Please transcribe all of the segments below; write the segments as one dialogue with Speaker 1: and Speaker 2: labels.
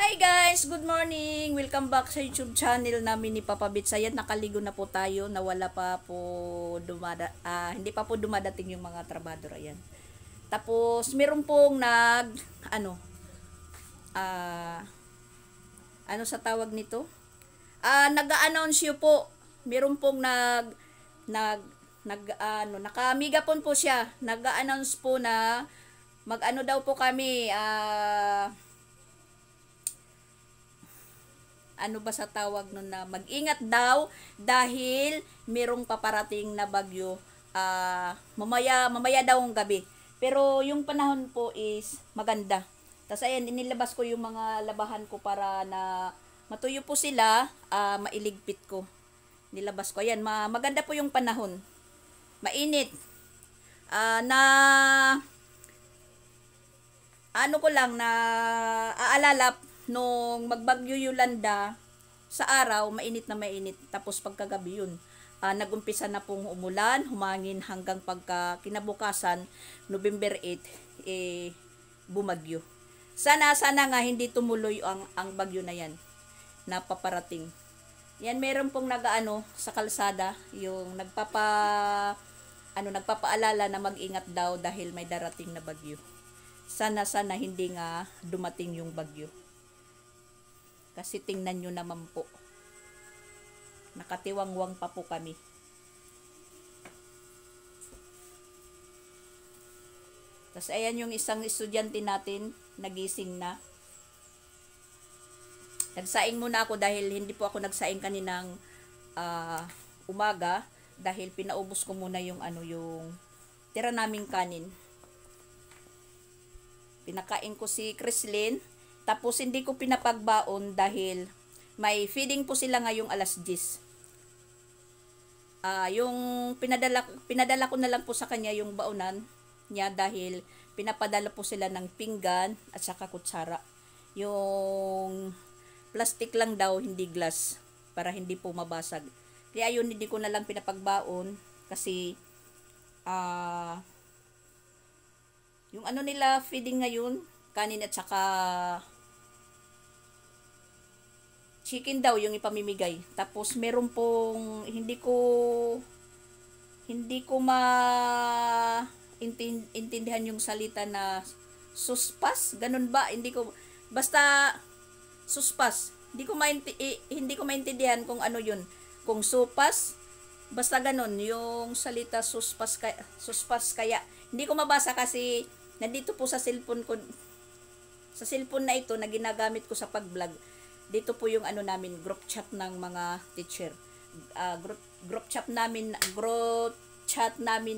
Speaker 1: Hi guys! Good morning! Welcome back sa YouTube channel namin ni Papa Bits. Ayan, nakaligo na po tayo na wala pa po hindi pa po dumadating yung mga trabador. Ayan. Tapos, meron pong ah, ano sa tawag nito? Nag-a-announce yun po. Meron pong naka-megapon po siya. Nag-a-announce po na mag-ano daw po kami, ano ba sa tawag nun, na mag-ingat daw dahil merong paparating na bagyo mamaya daw ng gabi. Pero yung panahon po is maganda. Tapos ayan, inilabas ko yung mga labahan ko para na matuyo po sila, mailigpit ko. Nilabas ko. Ayan, maganda po yung panahon. Mainit. Na ano ko lang na aalala nung magbagyo Yolanda, sa araw mainit na mainit, tapos pagkagabi yun nagumpisa na pong umulan, humangin hanggang pagka kinabukasan November 8 bumagyo. Sana nga hindi tumuloy ang bagyo na yan na paparating. Yan, meron pong nagaano sa kalsada, yung nagpapaalala na mag-ingat daw dahil may darating na bagyo. Sana hindi nga dumating yung bagyo. Kasi tingnan nyo naman po. Nakatiwangwang pa po kami. Tapos ayan yung isang estudyante natin, nagising na. Nagsaing muna ako dahil hindi po ako nagsaing kaninang umaga. Dahil pinaubos ko muna yung yung tira naming kanin. Pinakain ko si Chrislyn. Tapos hindi ko pinapagbaon dahil may feeding po sila ngayong alas 10. Yung pinadala ko na lang po sa kanya yung baonan niya dahil pinapadala po sila ng pinggan at saka kutsara. Yung plastic lang daw, hindi glass, para hindi po mabasag. Kaya yun, hindi ko na lang pinapagbaon kasi yung nila feeding ngayon, kanin at saka chicken daw yung ipamimigay. Tapos meron pong hindi ko intindihan yung salita na suspas, ganun ba? Basta suspas. Hindi ko maintindihan kung ano yun. Kung supas, basta ganun yung salita suspas kaya. Hindi ko mabasa kasi nandito po sa cellphone ko. Sa cellphone na ito na ginagamit ko sa pag-vlog. Dito po yung namin, group chat ng mga teacher. Group chat namin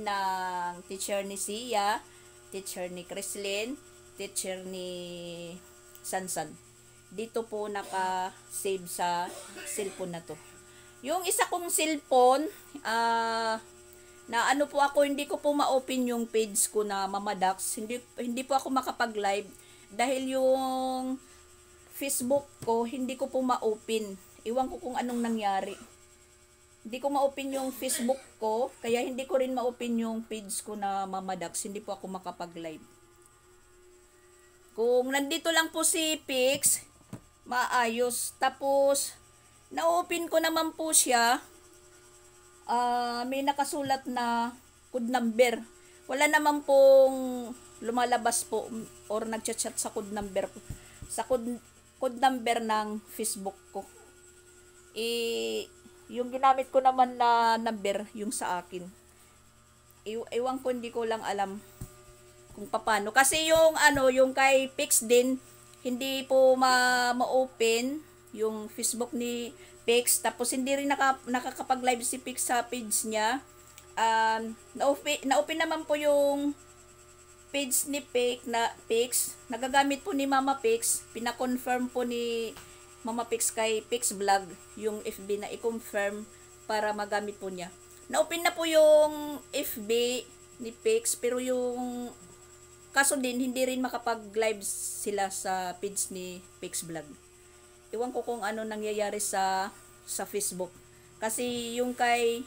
Speaker 1: ng teacher ni Sia, teacher ni Chrislyn, teacher ni Sansan. Dito po naka-save sa cellphone na to. Yung isa kong cellphone, na po ako, hindi ko po ma-open yung page ko na Mama Dax. Hindi po ako makapag-live dahil yung Facebook ko, hindi ko po ma-open. Iwan ko kung anong nangyari. Hindi ko ma-open yung Facebook ko, kaya hindi ko rin ma-open yung page ko na Mama Dax. Hindi po ako makapag-live. Kung nandito lang po si Pix, maayos. Tapos, na-open ko naman po siya. May nakasulat na code number. Wala naman pong lumalabas po or nagchat-chat sa code number ko. Sa code number ng Facebook ko. Yung ginamit ko naman na number, yung sa akin. Ewan ko, hindi ko lang alam kung paano. Kasi yung kay Pix din, hindi po ma-open yung Facebook ni Pix. Tapos hindi rin nakakapag-live si Pix sa page niya. Na-open naman po yung page ni Pix, nagagamit po ni Mama Pix, pina-confirm po ni Mama Pix kay Pix Vlog, yung FB na i-confirm para magamit po niya. Na-open na po yung FB ni Pix, pero yung kaso din, hindi rin makapag-live sila sa page ni Pix Vlog. Iwan ko kung ano nangyayari sa Facebook. Kasi yung kay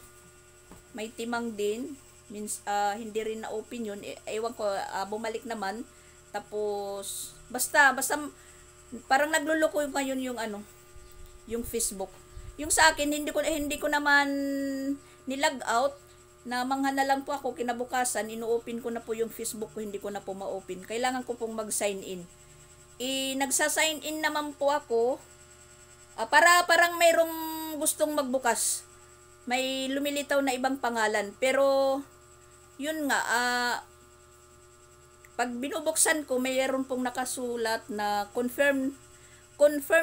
Speaker 1: may timang din, hindi rin na-open yun. Ewan ko, bumalik naman. Tapos, basta Parang nagluloko ngayon yung ano, yung Facebook. Yung sa akin hindi ko naman nilag out, na mangha na lang po ako kinabukasan, ino-open ko na po yung Facebook ko, hindi ko na po ma-open. Kailangan ko pong mag-sign in. Nagsa-sign in naman po ako, parang mayroong gustong magbukas. May lumilitaw na ibang pangalan. Pero, yun nga, pag binubuksan ko, mayroon pong nakasulat na confirm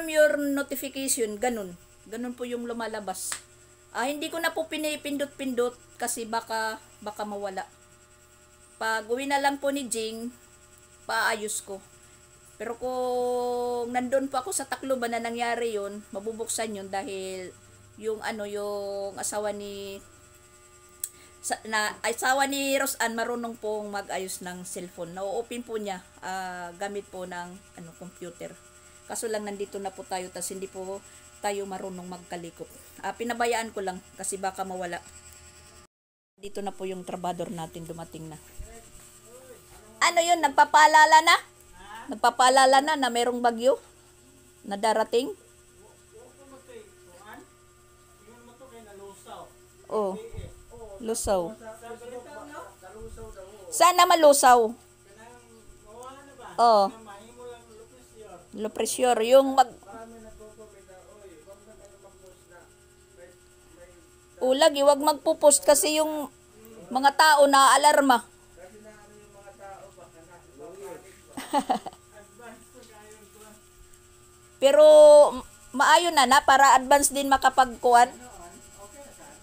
Speaker 1: your notification, ganun. Ganun po yung lumalabas. Hindi ko na po pinipindot-pindot kasi baka mawala. Pag uwi na lang po ni Jing, paayos ko. Pero kung nandun po ako sa Tacloban na nangyari yun, mabubuksan yun dahil yung asawa ni Roseanne marunong pong mag-ayos ng cellphone. Na-open po niya gamit po ng computer. Kaso lang nandito na po tayo, tas hindi po tayo marunong magkalikot. Pinabayaan ko lang kasi baka mawala. Dito na po yung trabador natin, dumating na. Ano yun, nagpapaalala na? Nagpapaalala na merong bagyo na darating? Oh, lusaw. Sana malusaw. Oh. Low pressure. Yung lagi, wag magpo-post kasi yung mga tao na alarma. Pero maayo na para advance din makapagkuan.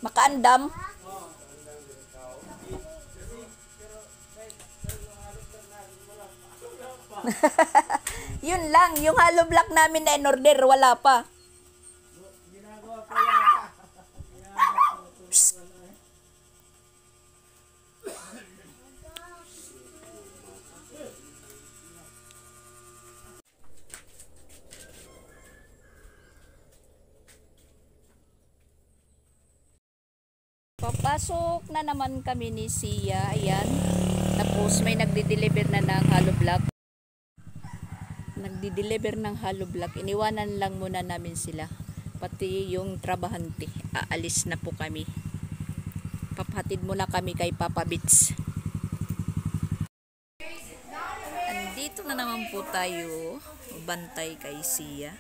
Speaker 1: Makaandam. Yun lang, yung hollow block namin na in-order, wala pa. Papasok na naman kami ni Sia, ayan. Tapos may nagdi-deliver na ng hollow block. Nagdi-deliver ng hollow block. Iniwanan lang muna namin sila. Pati yung trabahante. Aalis na po kami. Papatid muna kami kay Papa Bits. Andito na naman po tayo. Bantay kay Sia.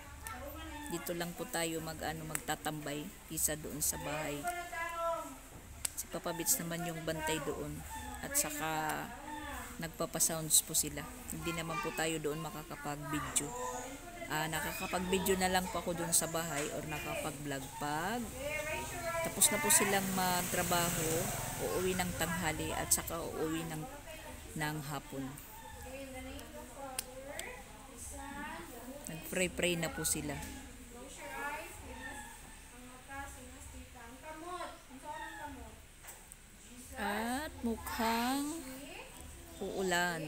Speaker 1: Dito lang po tayo magtatambay. Isa doon sa bahay. Si Papa Bits naman yung bantay doon. At saka nagpapasounds po sila. Hindi naman po tayo doon makakapag-video. Nakakapag-video na lang po ako doon sa bahay or nakakapag-vlog pag tapos na po silang magtrabaho, uuwi ng tanghali at saka uuwi ng hapon. Nag-pray na po sila. At mukhang uulan.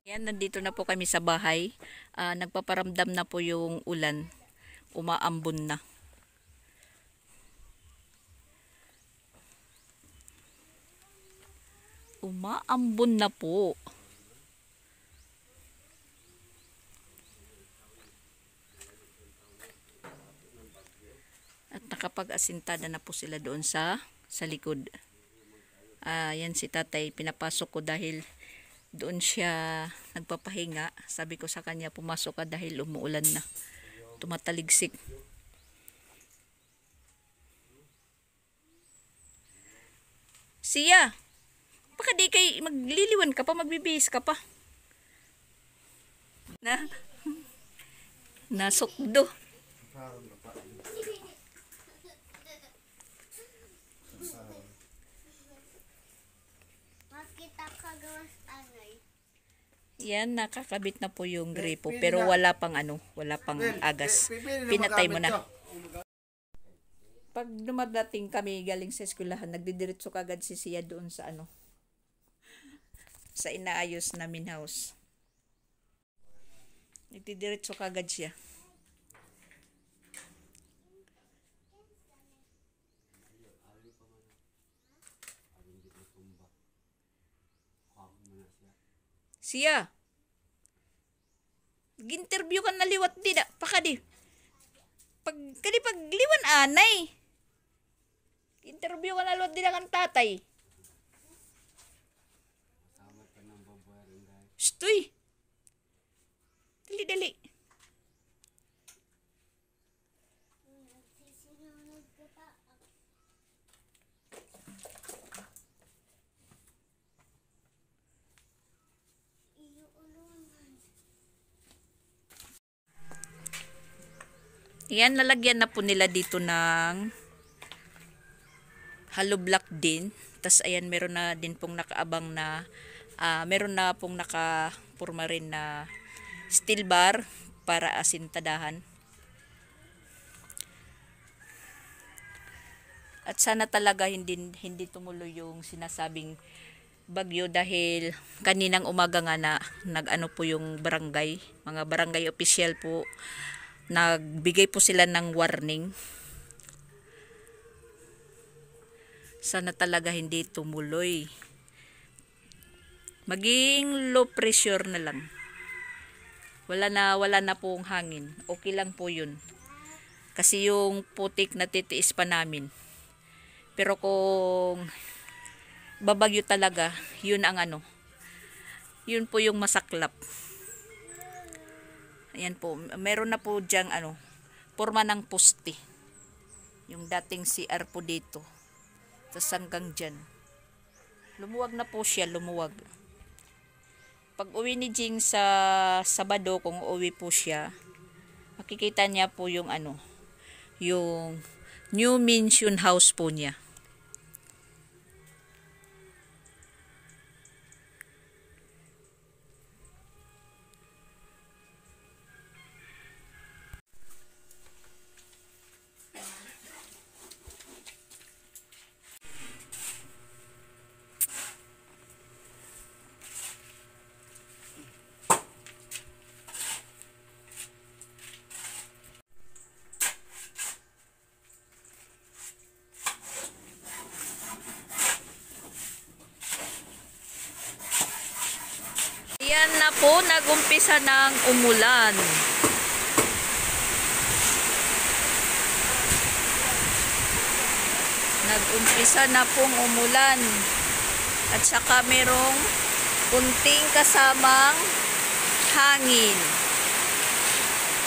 Speaker 1: Yan, nandito na po kami sa bahay. Nagpaparamdam na po yung ulan. Umaambon na. Umaambon na po. At nakapag-asintada na po sila doon sa likod. Yan si tatay, pinapasok ko dahil doon siya nagpapahinga. Sabi ko sa kanya, pumasok ka dahil umuulan na. Tumataligsik. Siya, baka di kay magliliwan ka pa, magbibihis ka pa. Na, nasukdo.
Speaker 2: Makita ka gawas anay.
Speaker 1: Yan, nakakabit na po yung gripo. Pero wala pang wala pang agas. Pinatay mo na. Pag dumadating kami galing sa eskwelahan, nagdidiretso kagad si Sia doon sa sa inaayos namin house. Nagdidiretso kagad siya. Sia, nag-interview ka na liwat di da. Pakadi. Pagliwan anay. Interview ka na liwat di da kang tatay. Stoy. Dali.
Speaker 2: Sisinunod ka pa.
Speaker 1: Yan, lalagyan na po nila dito ng hollow block din. Tapos ayan, meron na din pong nakaabang na, meron na pong nakapurma rin na steel bar para asintadahan. At sana talaga hindi tumuloy yung sinasabing bagyo dahil kaninang umaga nga na nag-ano po yung barangay, mga barangay official po, nagbigay po sila ng warning. Sana talaga hindi tumuloy. Maging low pressure na lang. Wala na pong hangin. Okay lang po yun. Kasi yung putik na titiis pa namin. Pero kung babagyo talaga, yun ang yun po yung masaklap. Ayan po, meron na po dyang forma ng poste. Yung dating CR po dito. Tapos hanggang dyan. Lumuwag na po siya, lumuwag. Pag uwi ni Jing sa Sabado, kung uwi po siya, makikita niya po yung yung new mansion house po niya. Ayan na po, nagumpisa ng umulan. Nagumpisa na pong umulan. At saka merong kunting kasamang hangin.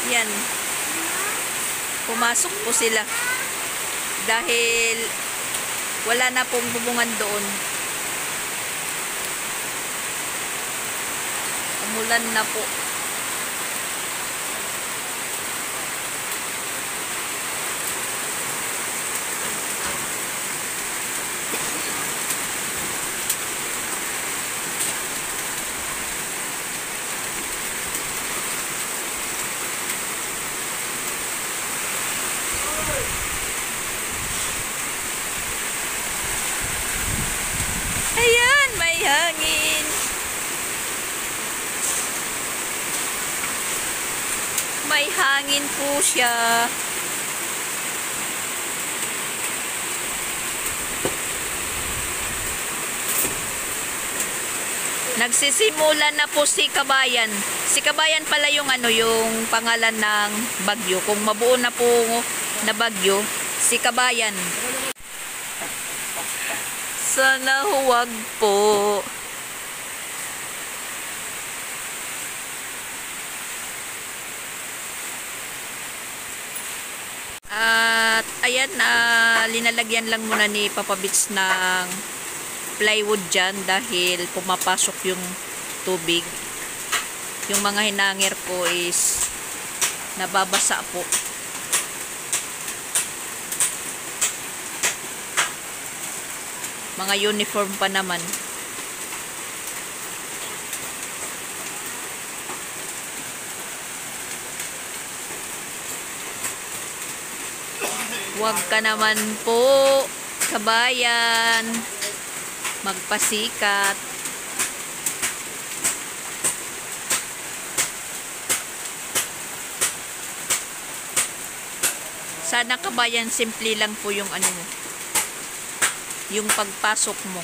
Speaker 1: Yan. Pumasok po sila. Dahil wala na pong bubungan doon. Umulan na po. Ayan, may hangin. May hangin po siya. Nagsisimula na po si Kabayan. Si Kabayan pala yung yung pangalan ng bagyo. Kung mabuo na po na bagyo, si Kabayan. Sana huwag po. At ayan, linalagyan lang muna ni Papa Bits ng plywood dyan dahil pumapasok yung tubig. Yung mga hinangir ko is nababasa po. Mga uniform pa naman. Huwag ka naman po, kabayan, magpasikat. Sana kabayan, simple lang po yung ano mo, yung pagpasok mo.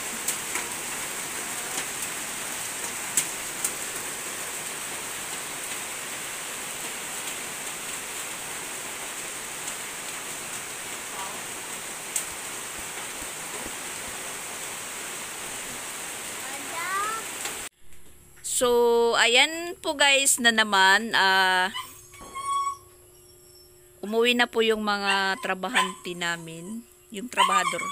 Speaker 1: So, ayan po guys na naman, umuwi na po yung mga trabahante namin, yung trabahador.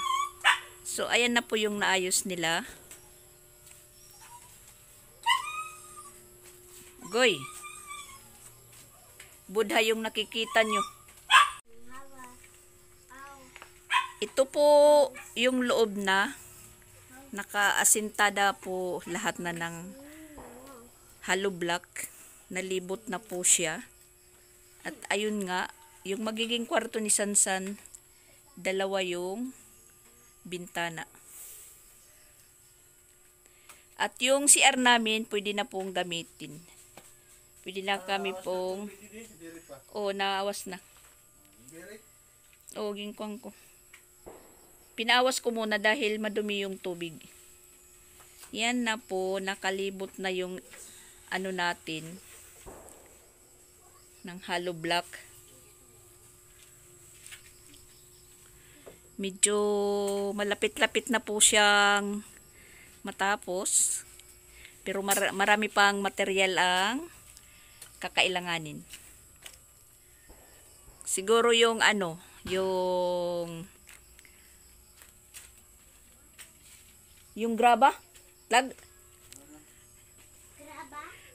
Speaker 1: So, ayan na po yung naayos nila. Goy, budha yung nakikita nyo. Ito po yung loob na, nakaasintada po lahat na ng hollow block, nalibot na po siya. At ayun nga, yung magiging kwarto ni Sansan, dalawa yung bintana. At yung CR namin, pwede na pong gamitin. Pwede na kami pong, naawas na. Ginkwang ko. Pinaawas ko muna dahil madumi yung tubig. Yan na po, nakalibot na yung ano natin ng hollow block. Medyo malapit-lapit na po siyang matapos, pero marami pang material ang kakailanganin. Siguro yung ano, yung graba,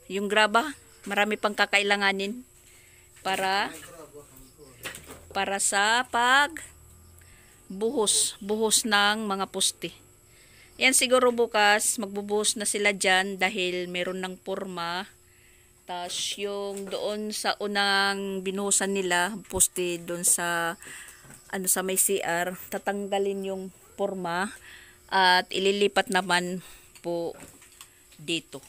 Speaker 1: yung graba, marami pang kakailanganin para sa buhos ng mga poste. Yan, siguro bukas magbubuhos na sila dyan dahil meron ng porma. Tapos yung doon sa unang binuhusan nila poste doon sa sa may CR, tatanggalin yung porma at ililipat naman po dito.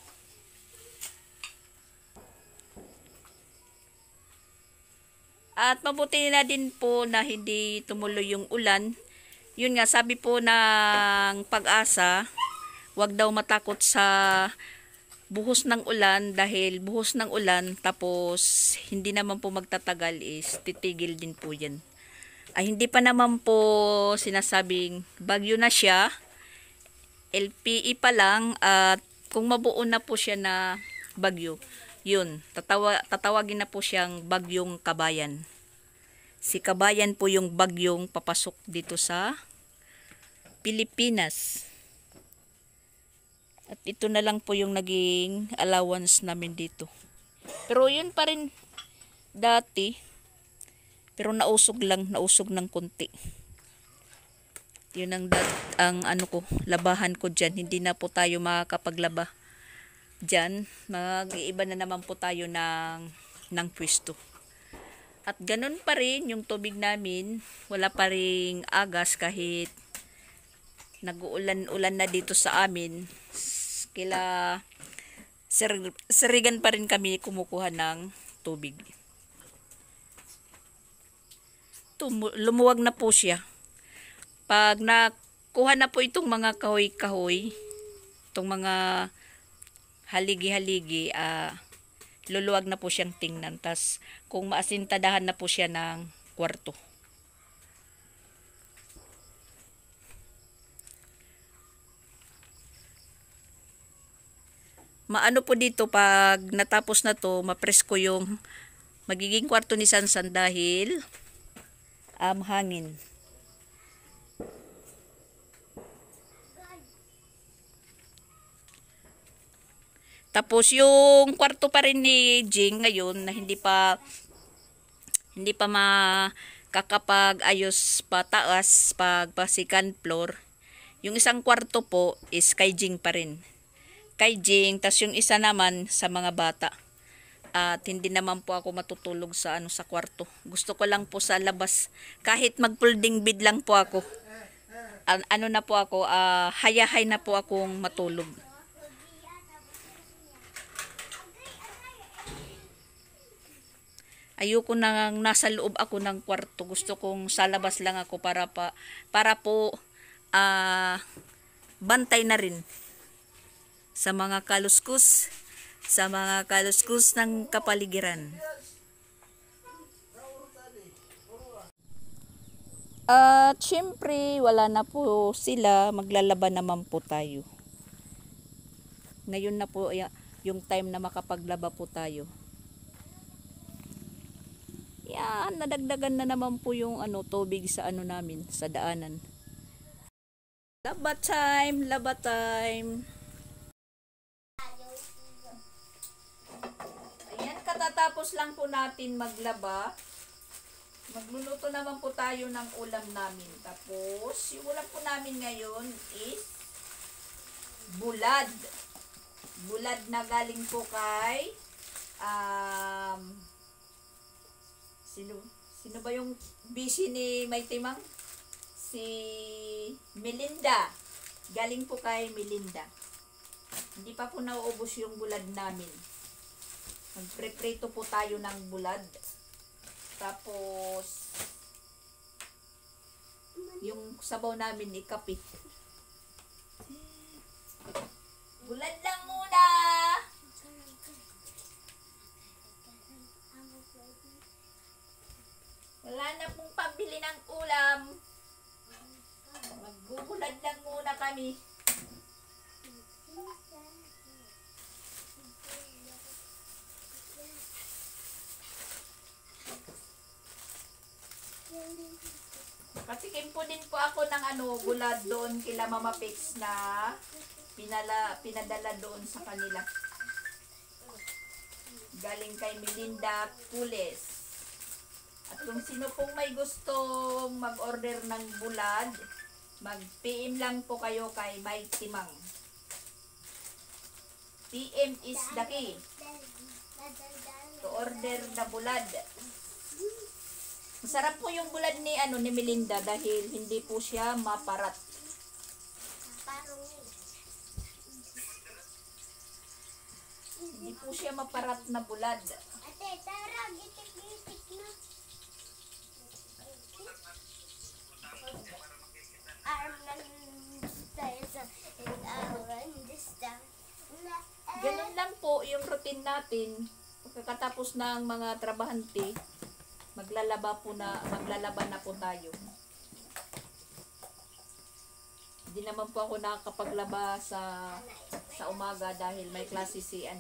Speaker 1: At mabuti na din po na hindi tumuloy yung ulan. Yun nga, sabi po ng Pag-asa, wag daw matakot sa buhos ng ulan dahil buhos ng ulan tapos hindi naman po magtatagal is titigil din po yan. Ay, hindi pa naman po sinasabing bagyo na siya, LPE pa lang, at kung mabuo na po siya na bagyo, yun, tatawagin na po siyang bagyong Kabayan. Si Kabayan po yung bagyong papasok dito sa Pilipinas. At ito na lang po yung naging allowance namin dito. Pero yun pa rin dati. Pero nausog ng konti. Yun ang ano ko, labahan ko dyan. Hindi na po tayo makakapaglaba dyan. Mag-iiba na naman po tayo ng pwesto. At ganun pa rin yung tubig namin. Wala pa ring agas kahit nag-uulan-ulan na dito sa amin. Kila Sirigan pa rin kami kumukuha ng tubig. Lumuwag na po siya. Pag nakuha na po itong mga kahoy-kahoy, itong mga haligi-haligi, luluwag na po siyang tingnan. Tas kung maasintadahan na po siya ng kwarto. Maano po dito pag natapos na to, mapresko yung magiging kwarto ni Sansan dahil hangin. Tapos yung kwarto pa rin ni Jing ngayon na hindi pa makakapag-ayos pa taas pa second floor. Yung isang kwarto po is kay Jing pa rin. Kay Jing, tas yung isa naman sa mga bata. At hindi naman po ako matutulog sa sa kwarto. Gusto ko lang po sa labas. Kahit mag-folding bed lang po ako. Ano na po ako, hayahay na po akong matulog. Ayoko nang nasa loob ako ng kwarto. Gusto kong sa labas lang ako para po bantay na rin sa mga kaluskus ng kapaligiran. At syempre, wala na po sila, maglalaban naman po tayo. Ngayon na po yung time na makapaglaba po tayo. Yan, nadagdagan na naman po yung tubig sa namin, sa daanan. Laba time, laba time. Ayan, katatapos lang po natin maglaba. Magluluto naman po tayo ng ulam namin. Tapos, yung ulam po namin ngayon is bulad. Bulad na galing po kay sino ba yung busy ni Mighty Mang? Si Melinda. Galing po kay Melinda. Hindi pa po nauubos yung bulad namin. Magpreprito po tayo ng bulad. Tapos yung sabaw namin ikapit. Bulad lang muna. Wala na pong pambili ng ulam. Magbubulad lang muna kami. Patikim po din po ako ng bulad doon kila Mama Pix na pinadala doon sa kanila. Galing kay Melinda Pules. At kung sino pong may gustong mag-order ng bulad, mag-PM lang po kayo kay Mighty Mang. PM is the key to order na bulad. Masarap po yung bulad ni Melinda dahil hindi po siya maparat. Hindi po siya maparat na bulad.
Speaker 2: Ate, tara, gitik-gitik na.
Speaker 1: Ganun lang po yung routine natin. Pagkatapos ng mga trabahante, maglalaba na po tayo. Hindi naman po ako nakakapaglaba sa umaga dahil may klase si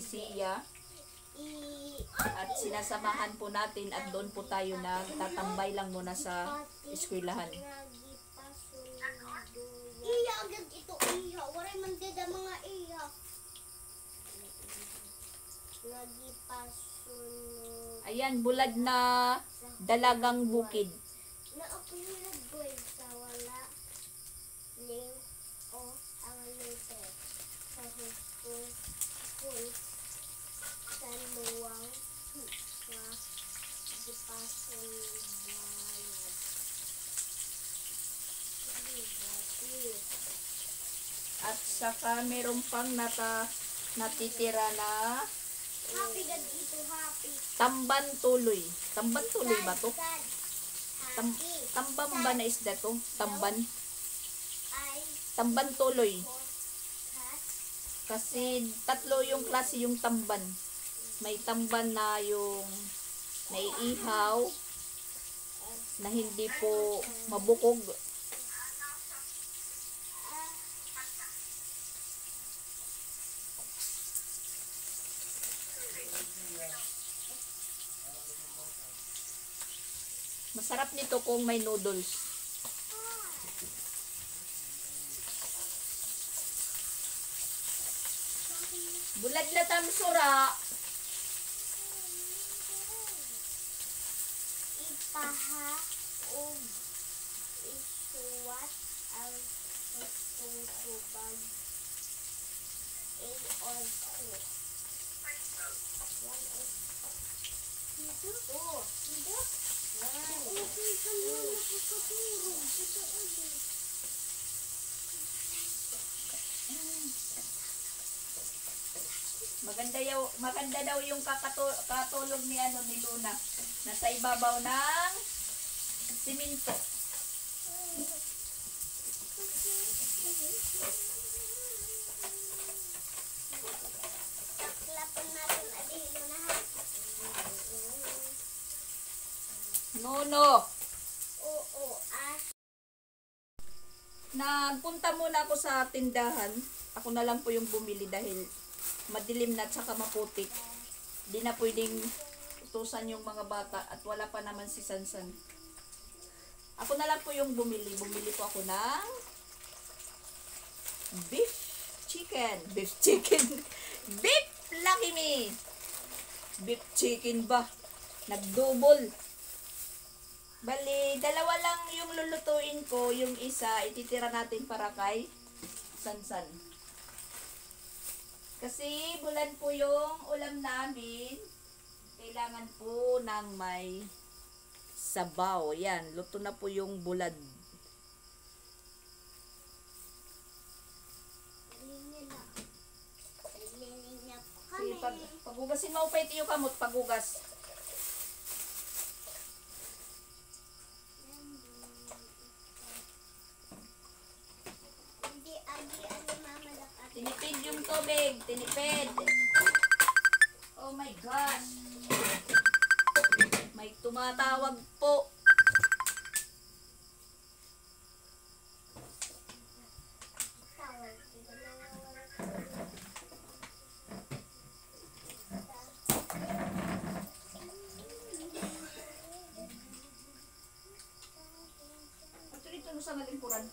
Speaker 1: Sia. At sinasamahan po natin at doon po tayo nagtatambay lang muna sa eskwelahan.
Speaker 2: Iya agad ito iya. Waray man dida mga iya.
Speaker 1: Ayan, bulad na dalagang bukid.
Speaker 2: Naapilad boy sa wala. Ling o ang letter. Sa hukul. Kul. Sa luwang. Sa gipasun bayad.
Speaker 1: At saka meron pang natitira na
Speaker 2: Happy dad ito, happy.
Speaker 1: tamban tuloy. Tamban tuloy ba to?
Speaker 2: Happy.
Speaker 1: Tamban ba na isda to? Tamban.
Speaker 2: Ay.
Speaker 1: Tamban tuloy.
Speaker 2: Kat.
Speaker 1: Kasi tatlo yung klase yung tamban. May tamban na yung naiihaw, na hindi po mabukog. Masarap nito kung may noodles. Buladlatam sura.
Speaker 2: Ipaha o isuwat ang tutubag. A or 2. 1 or 2. Dito? Okay ka mo nakakaturo. Dito ulit.
Speaker 1: Maganda daw yung katulog ni ni Luna. Nasa ibabaw ng simento.
Speaker 2: Taklapan natin adilo na ha.
Speaker 1: No.
Speaker 2: Oo.
Speaker 1: Nagpunta muna ako sa tindahan. Ako na lang po yung bumili dahil madilim na at saka maputik. Di na pwedeng utusan yung mga bata at wala pa naman si Sansan. Ako na lang po yung bumili. Bumili po ako ng beef chicken. Beef Lucky Me. Beef chicken ba? Nagdouble. Bali, dalawa lang yung lulutuin ko. Yung isa, ititira natin para kay Sansan. Kasi bulan po yung ulam namin. Kailangan po ng may sabaw. Yan, luto na po yung bulad. Sige, pagugasin mo pa ito yung kamot, pagugas. Tinipid yung tubig. Tinipid. Oh my gosh. May tumatawag po. Ito dito sa nalingkuran.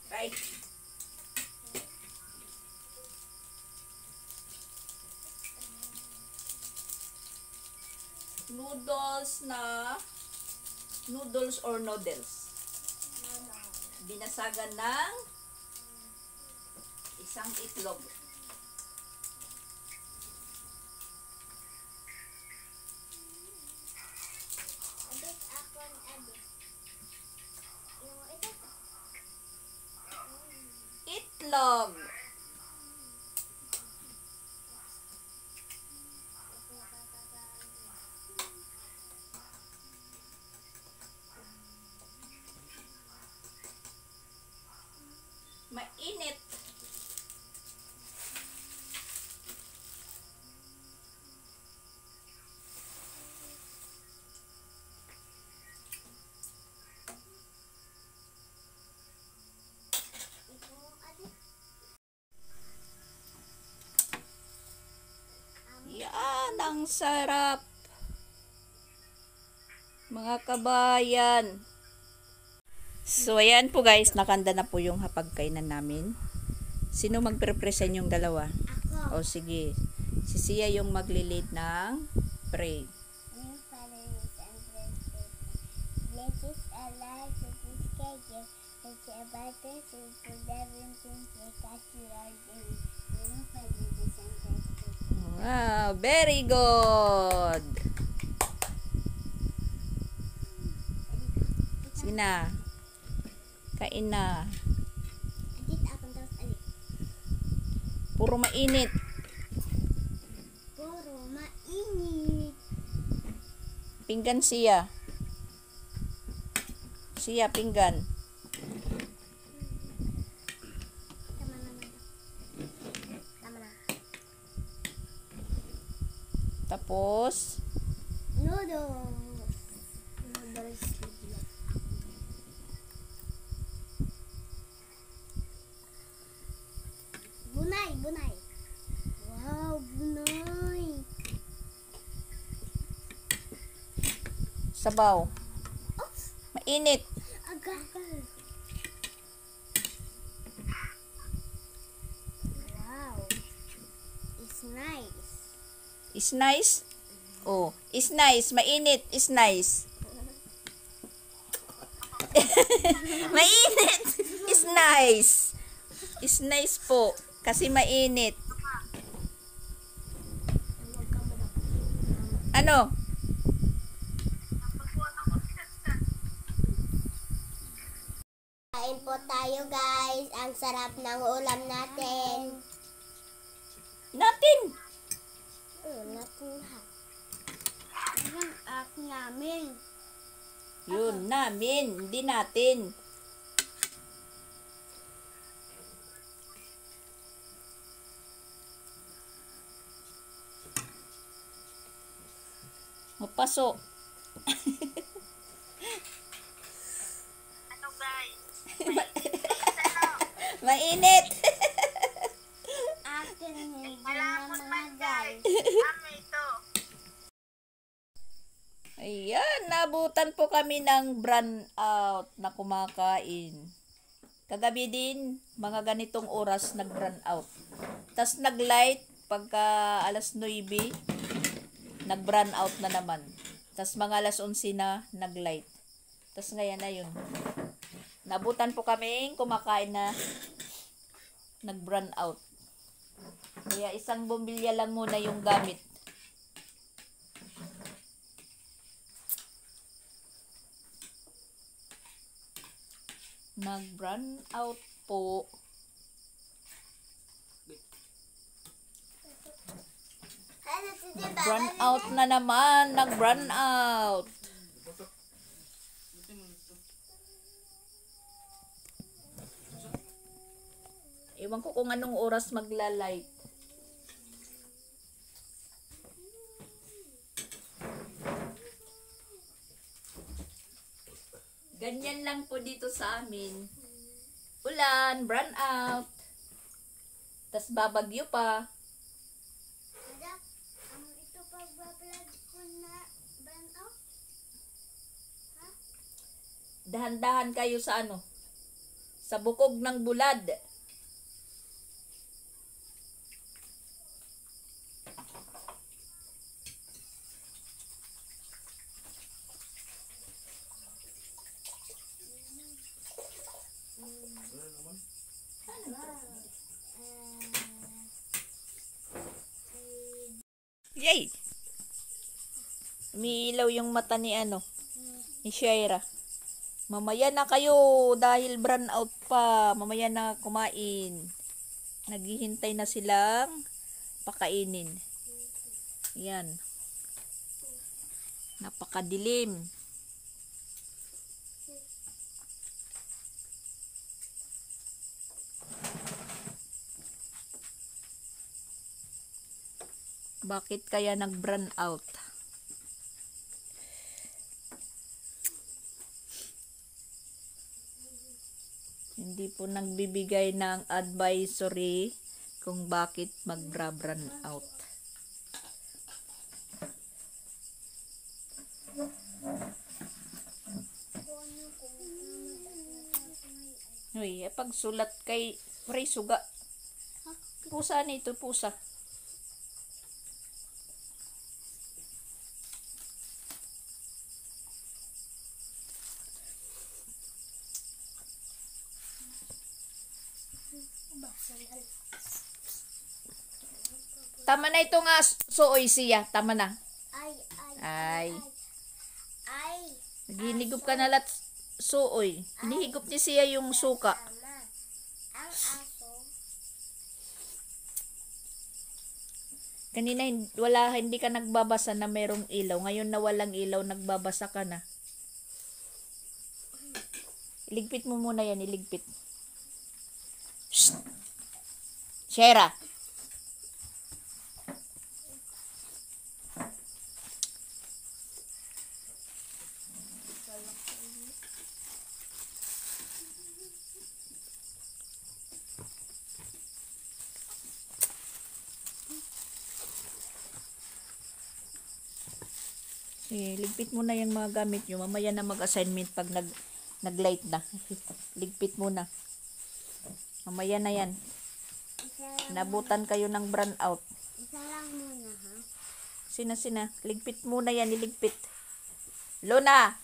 Speaker 1: Right. Noodles or noodles. Binasagan ng isang itlog. Itlog. Mainit. Yan, ang sarap. Mga kabayan. So, ayan po guys, nakanda na po yung hapagkainan namin. Sino mag-present yung dalawa?
Speaker 2: Ako.
Speaker 1: O sige, si Sia yung magli-lead ng pray. Wow, very good. Sige na. Kain na. Puro mainit.
Speaker 2: Puro mainit.
Speaker 1: Pinggan siya. Siya, pinggan.
Speaker 2: Tama naman. Tama na.
Speaker 1: Tapos,
Speaker 2: Noodles. Noodles. Bunay, bunay. Wow, bunay.
Speaker 1: sabaw.
Speaker 2: Oops,
Speaker 1: Mainit.
Speaker 2: agar. Wow. It's nice.
Speaker 1: Is nice? Oh, is nice. Mainit. Is nice. Mainit. Is nice. Is nice po. Kasi mainit. Ano?
Speaker 2: Kain po tayo guys. Ang sarap ng ulam natin.
Speaker 1: Natin.
Speaker 2: Natin lahat. Ang ak namin.
Speaker 1: Yun, namin. Hindi natin. Mapaso.
Speaker 3: Ano guys?
Speaker 1: Mainit.
Speaker 2: Akin hindi
Speaker 3: Malamon
Speaker 2: na
Speaker 3: man
Speaker 2: mga
Speaker 3: guys.
Speaker 2: guys.
Speaker 3: Ano ito?
Speaker 1: Ayan, nabutan po kami ng brand out na kumakain. Kagabi din, mga ganitong oras nag-brand out. Tas nag-light pagka alas 9, nag-brand out na naman. Tas mga alas 11 na nag-light. Tas ngayon na yun. Nabutan po kami kumakain na nag-brand out. Kaya isang bumbilya lang muna yung gamit. Nag-brand out po. Nag-brand out na naman. Nag-brand out. Ewan ko kung anong oras magla-light. Ganyan lang po dito sa amin. Ulan, brand out. Tas babagyo pa.
Speaker 2: Adak, ito pagbablog ko na burn out?
Speaker 1: Dahan-dahan kayo sa ano? Sa bukog ng bulad. Yay! Umiilaw yung mata ni ano, ni Shaira. Mamaya na kayo dahil brand out pa. Mamaya na kumain. Naghihintay na silang pakainin. Yan. Napakadilim. Bakit kaya nag-brand out? Hindi po nagbibigay ng advisory kung bakit mag-brand out. Uy, pagsulat kay Ray Suga. Pusa nito, pusa. Tama na ito nga, suoy siya. Tama na.
Speaker 2: Ay.
Speaker 1: Ay.
Speaker 2: Ay.
Speaker 1: Naghinigop ka na lat suoy. Hinihigop niya siya yung suka.
Speaker 2: Tama. Ang aso.
Speaker 1: Kanina hindi ka nagbabasa na merong ilaw. Ngayon na walang ilaw, nagbabasa ka na. Iligpit mo muna yan, iligpit. Shh! Shera! Sige, ligpit mo na yung mga gamit nyo. Mamaya na mag-assignment pag nag-light na. Ligpit mo na. Mamaya na yan. Nabutan kayo ng brown out.
Speaker 2: Isa lang muna, ha?
Speaker 1: Sina. Ligpit muna yan, iligpit. Luna!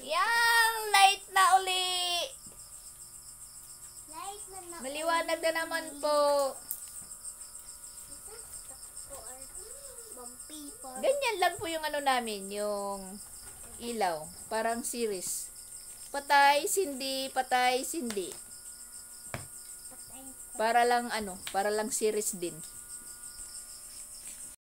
Speaker 1: Yan! Light na uli!
Speaker 2: Light na na.
Speaker 1: Maliwanag na naman po.
Speaker 2: Paper.
Speaker 1: Ganyan lang po yung ano namin, yung ilaw. Parang series. Patay, sindi, patay, sindi. Para lang series din.